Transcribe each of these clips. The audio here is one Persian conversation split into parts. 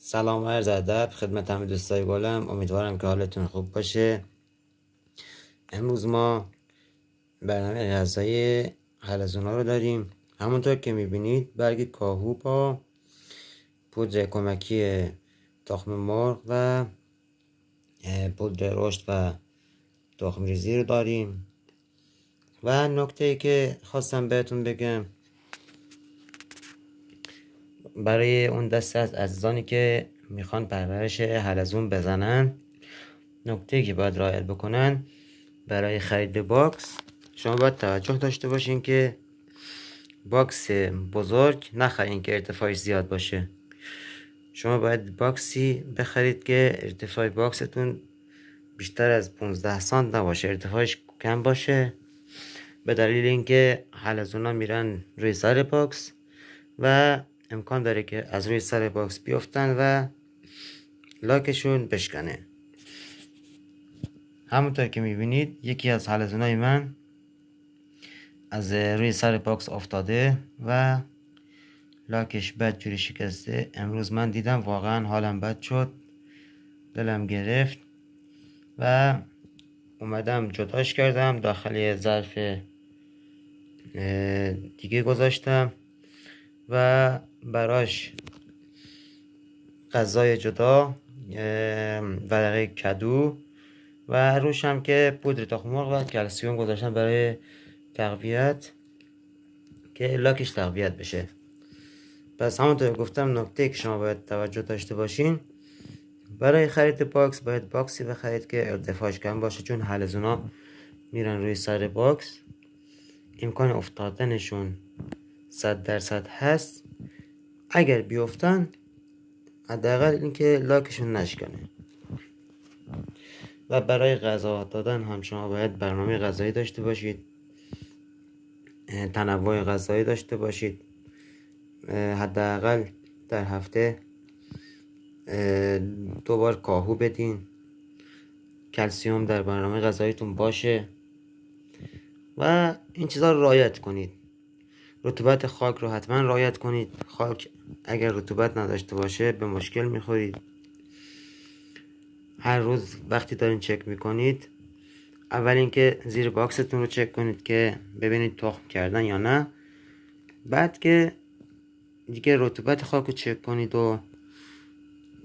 سلام و عرض ادب خدمت همه دوستای گلم. امیدوارم که حالتون خوب باشه. امروز ما برنامه غذایی حلزونا رو داریم. همونطور که میبینید برگ کاهو با پودر کمکی تخم مرغ و پودر رشد و تخم ریزی رو داریم. و نکته ای که خواستم بهتون بگم برای اون دسته از عزیزانی که میخوان پرورش حلزون بزنن، نکته که باید رعایت بکنن برای خرید باکس، شما باید توجه داشته باشین که باکس بزرگ نخرین که ارتفاعش زیاد باشه. شما باید باکسی بخرید که ارتفاع باکستون بیشتر از 15 سانت نباشه، ارتفاعش کم باشه، به دلیل اینکه حلزونا میرن روی سر باکس و امکان داره که از روی سر باکس بیفتن و لاکشون بشکنه. همونطور که میبینید یکی از حلزونای من از روی سر باکس افتاده و لاکش بدجوری شکسته. امروز من دیدم واقعا حالم بد شد، دلم گرفت و اومدم جداش کردم، داخل ظرف دیگه گذاشتم و براش غذای جدا، ورقه کدو و روشم که پودر تخم مرغ و کلسیوم گذاشتم برای تقویت، که لاکش تقویت بشه. پس همونطور گفتم نکته که شما باید توجه داشته باشین برای خرید باکس، باید باکسی بخرید که ارتفاعش کم باشه، چون حلزونا میرن روی سر باکس، امکان افتادنشون 100% هست. اگر بیفتن حداقل اینکه لاکشون نشکنه. و برای غذا دادن هم شما باید برنامه غذایی داشته باشید، تنوع غذایی داشته باشید، حداقل در هفته 2 بار کاهو بدین، کلسیوم در برنامه غذاییتون باشه و این چیزا رو رعایت کنید. رطوبت خاک رو حتما رعایت کنید. خاک اگر رطوبت نداشته باشه به مشکل میخورید. هر روز وقتی دارین چک میکنید، اول اینکه زیر باکستون رو چک کنید که ببینید تخم کردن یا نه، بعد که دیگه رطوبت خاک رو چک کنید و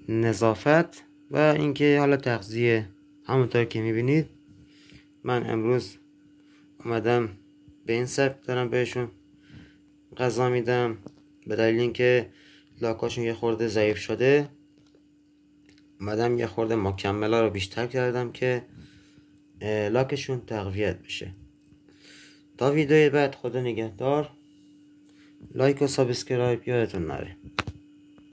نظافت و اینکه حالا تغذیه. همونطور که میبینید من امروز اومدم به این سبک دارم بهشون غذا میدم، به دلیل اینکه لاکاشون یه خورده ضعیف شده. اومدم یه خورده مکملا رو بیشتر کردم که لاکشون تقویت بشه. تا ویدیوی بعد خدا نگهدار. لایک و سابسکرایب یادتون نره.